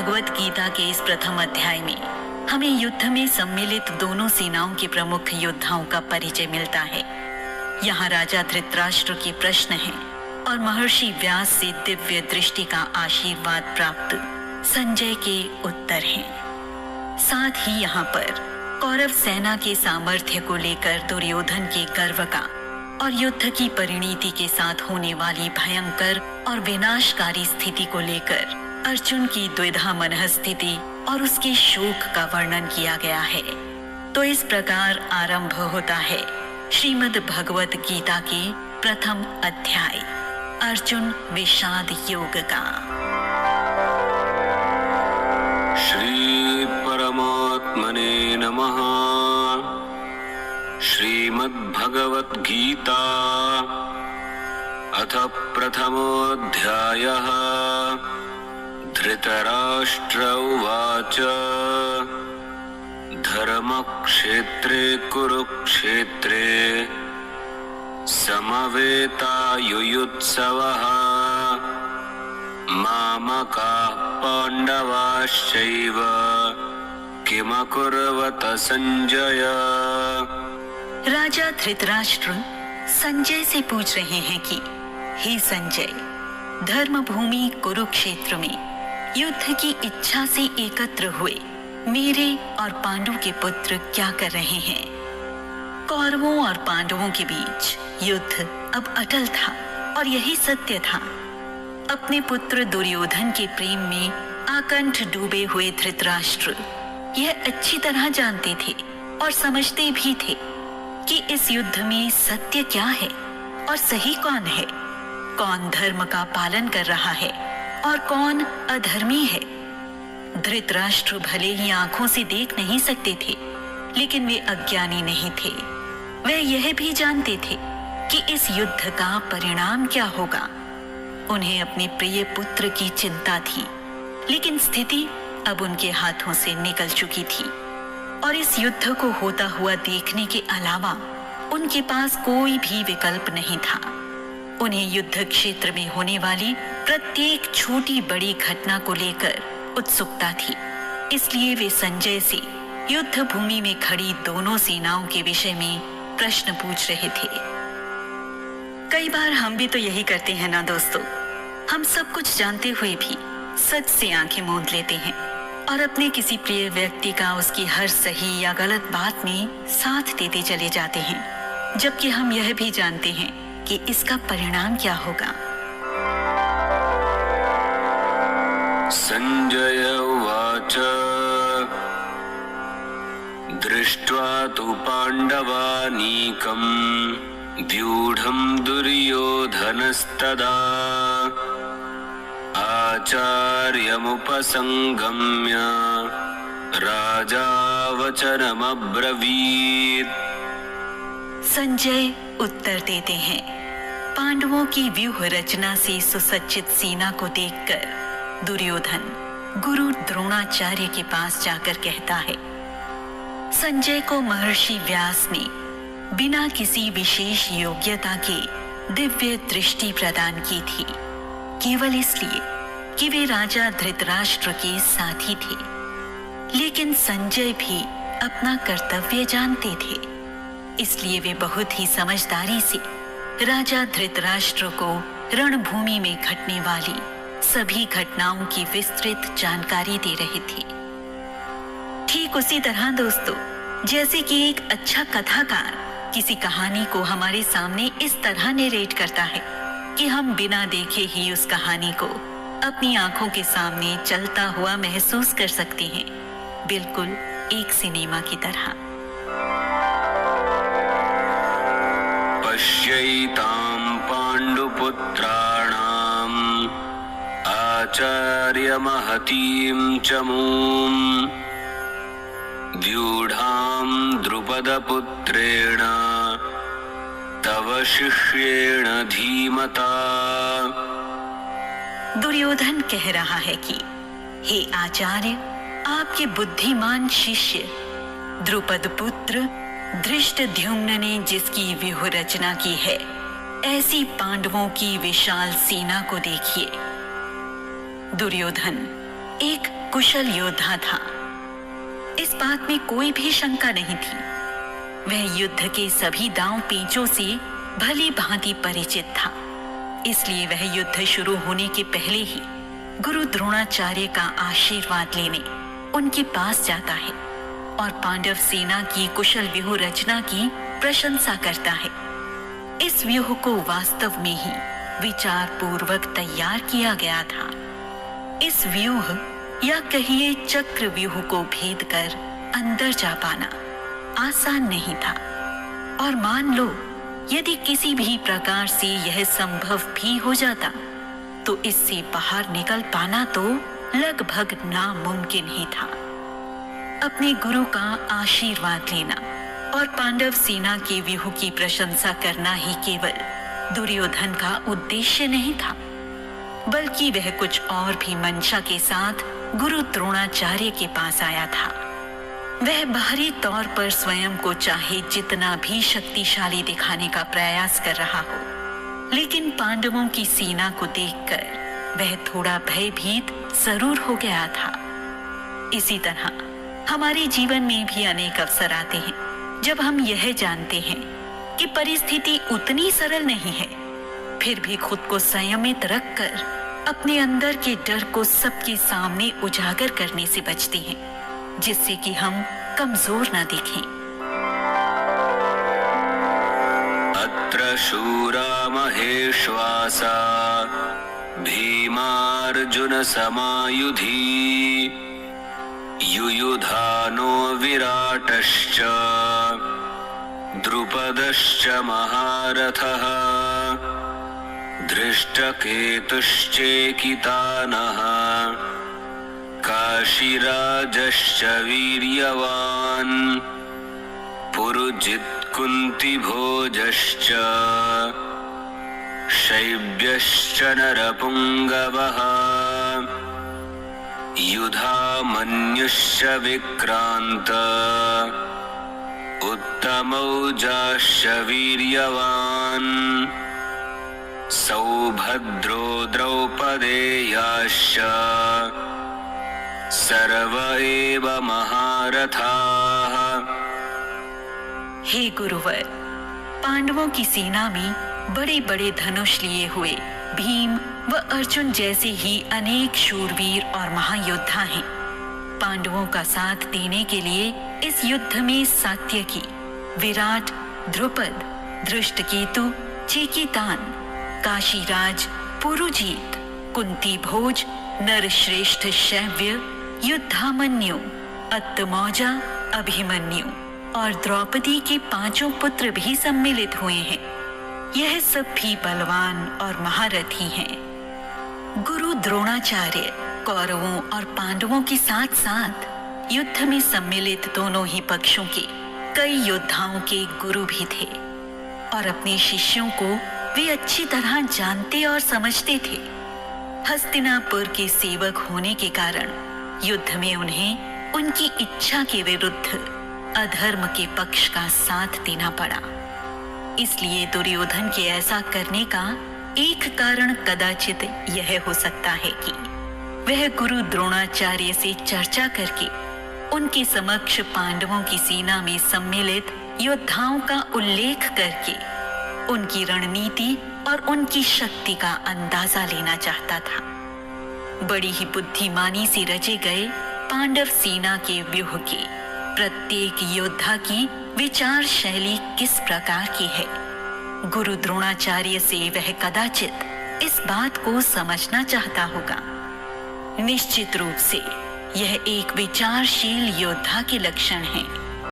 भगवत गीता के इस प्रथम अध्याय में हमें युद्ध में सम्मिलित दोनों सेनाओं के प्रमुख योद्धाओं का परिचय मिलता है। यहाँ राजा धृतराष्ट्र के प्रश्न हैं और महर्षि व्यास से दिव्य दृष्टि का आशीर्वाद प्राप्त संजय के उत्तर हैं। साथ ही यहाँ पर कौरव सेना के सामर्थ्य को लेकर दुर्योधन के गर्व का और युद्ध की परिणति के साथ होने वाली भयंकर और विनाशकारी स्थिति को लेकर अर्जुन की द्विधा मनः स्थिति और उसके शोक का वर्णन किया गया है। तो इस प्रकार आरंभ होता है श्रीमद् भगवत गीता के प्रथम अध्याय अर्जुन विषाद योग का। श्री परमात्मने नमः। श्रीमद् भगवत गीता अथ प्रथमोऽध्यायः। धृतराष्ट्र उवाच धर्मक्षेत्रे कुरुक्षेत्रे समवेतायुयुत्सवः मामकाः पाण्डवाश्चैव किमकुर्वत संजय। राजा धृतराष्ट्र संजय से पूछ रहे हैं कि हे संजय, धर्मभूमि कुरुक्षेत्र में युद्ध की इच्छा से एकत्र हुए मेरे और पांडु के पुत्र क्या कर रहे हैं। कौरवों और पांडवों के बीच युद्ध अब अटल था और यही सत्य था। अपने पुत्र दुर्योधन के प्रेम में आकंठ डूबे हुए धृतराष्ट्र यह अच्छी तरह जानते थे और समझते भी थे कि इस युद्ध में सत्य क्या है और सही कौन है, कौन धर्म का पालन कर रहा है और कौन अधर्मी है। धृतराष्ट्र भले ही आंखों से देख नहीं सकते थे, लेकिन वे अज्ञानी नहीं थे। वे यह भी जानते थे कि इस युद्ध का परिणाम क्या होगा। उन्हें अपने प्रिय पुत्र की चिंता थी, लेकिन स्थिति अब उनके हाथों से निकल चुकी थी और इस युद्ध को होता हुआ देखने के अलावा उनके पास कोई भी विकल्प नहीं था। उन्हें युद्ध क्षेत्र में होने वाली प्रत्येक छोटी बड़ी घटना को लेकर उत्सुकता थी। इसलिए वे संजय से युद्ध भूमि में खड़ी दोनों सेनाओं के विषय में प्रश्न पूछ रहे थे। कई बार हम भी तो यही करते हैं ना दोस्तों। हम सब कुछ जानते हुए भी सच से आंखें मूंद लेते हैं और अपने किसी प्रिय व्यक्ति का उसकी हर सही या गलत बात में साथ देते चले जाते हैं, जबकि हम यह भी जानते हैं कि इसका परिणाम क्या होगा। संजय उवाच दृष्ट्वा तु पाण्डवानीकं व्यूढं दुर्योधनस्तदा आचार्यमुपसंगम्य राजा वचनमब्रवीत्। संजय उत्तर देते हैं, पांडवों की व्यूह रचना से सुसज्जित सेना को देखकर दुर्योधन गुरु द्रोणाचार्य के पास जाकर कहता है। संजय को महर्षि व्यास ने बिना किसी विशेष योग्यता के दिव्य दृष्टि प्रदान की थी, केवल इसलिए कि वे राजा धृतराष्ट्र के साथी थे। लेकिन संजय भी अपना कर्तव्य जानते थे, इसलिए वे बहुत ही समझदारी से राजा धृतराष्ट्र को रणभूमि में घटने वाली सभी घटनाओं की विस्तृत जानकारी दे रहे थे। ठीक उसी तरह दोस्तों, जैसे कि एक अच्छा कथाकार किसी कहानी को हमारे सामने इस तरह नरेट करता है कि हम बिना देखे ही उस कहानी को अपनी आंखों के सामने चलता हुआ महसूस कर सकते हैं, बिल्कुल एक सिनेमा की तरह। पश्यैतां पाण्डुपुत्राणाम् आचार्यमहतीं च मूं व्यूढां द्रुपदपुत्रेण तव शिष्येण धीमता। दुर्योधन कह रहा है कि हे आचार्य, आपके बुद्धिमान शिष्य द्रुपद पुत्र धृष्टद्युम्न ने जिसकी व्यूह रचना की है, ऐसी पांडवों की विशाल सेना को देखिए। दुर्योधन एक कुशल योद्धा था, इस बात में कोई भी शंका नहीं थी। वह युद्ध के सभी दांव पेचों से भली भांति परिचित था। इसलिए वह युद्ध शुरू होने के पहले ही गुरु द्रोणाचार्य का आशीर्वाद लेने उनके पास जाता है और पांडव सेना की कुशल व्यूह रचना की प्रशंसा करता है। इस व्यूह को वास्तव में ही विचार पूर्वक तैयार किया गया था। इस व्यूह या कहिए चक्र व्यूह को भेद कर अंदर जा पाना आसान नहीं था, और मान लो यदि किसी भी प्रकार से यह संभव भी हो जाता तो इससे बाहर निकल पाना तो लगभग नामुमकिन ही था। अपने गुरु का आशीर्वाद लेना और पांडव सेना के व्यूह की प्रशंसा करना ही केवल दुर्योधन का उद्देश्य नहीं था, बल्कि वह कुछ और भी मंशा के साथ गुरु द्रोणाचार्य के पास आया था। वह बाहरी तौर पर स्वयं को चाहे जितना भी शक्तिशाली दिखाने का प्रयास कर रहा हो, लेकिन पांडवों की सेना को देखकर वह थोड़ा भयभीत जरूर हो गया था। इसी तरह हमारे जीवन में भी अनेक अवसर आते हैं जब हम यह जानते हैं कि परिस्थिति उतनी सरल नहीं है, फिर भी खुद को संयमित रखकर अपने अंदर के डर को सबके सामने उजागर करने से बचते हैं, जिससे कि हम कमजोर न दिखें। अत्र शूरा महेश्वासा भीमार्जुन समायुधि युयुधानो विराटश्च द्रुपदश्च महारथः धृष्टकेतुश्चेकितानः काशीराजश्च वीर्यवान् पुरुजित्कुन्तिभोजश्च शैब्यश्च नरपुङ्गवः युधामन्युश्च विक्रान्त उत्तमौजाश्च वीर्यवान् सौभद्रो द्रौपदेयाश्च सर्व एव महारथाः। हे गुरुवर, पांडवों की सेना में बड़े बड़े धनुष लिए हुए भीम व अर्जुन जैसे ही अनेक शूरवीर और महायोद्धा हैं। पांडवों का साथ देने के लिए इस युद्ध में सात्यकी, विराट, द्रुपद, धृष्टकेतु, चेकितान, काशीराज, पुरुजीत, कुंती भोज, नरश्रेष्ठ शैव्य, युद्धामन्यु, अत्तमौजा, अभिमन्यु और द्रौपदी के 5 पुत्र भी सम्मिलित हुए हैं। यह सब भी बलवान और महारथी हैं। गुरु द्रोणाचार्य कौरवों और पांडवों के साथ साथ युद्ध में सम्मिलित दोनों ही पक्षों के कई योद्धाओं के गुरु भी थे, और अपने शिष्यों को वे अच्छी तरह जानते और समझते थे। हस्तिनापुर के सेवक होने के कारण युद्ध में उन्हें उनकी इच्छा के विरुद्ध अधर्म के पक्ष का साथ देना पड़ा। इसलिए दुर्योधन के ऐसा करने का एक कारण कदाचित यह हो सकता है कि वह गुरु द्रोणाचार्य से चर्चा करके उनके समक्ष पांडवों की सेना में सम्मिलित योद्धाओं का उल्लेख करके उनकी रणनीति और उनकी शक्ति का अंदाजा लेना चाहता था। बड़ी ही बुद्धिमानी से रचे गए पांडव सेना के व्यूह के प्रत्येक योद्धा की विचार शैली किस प्रकार की है, गुरु द्रोणाचार्य से वह कदाचित इस बात को समझना चाहता होगा। निश्चित रूप से यह एक विचारशील योद्धा के लक्षण है।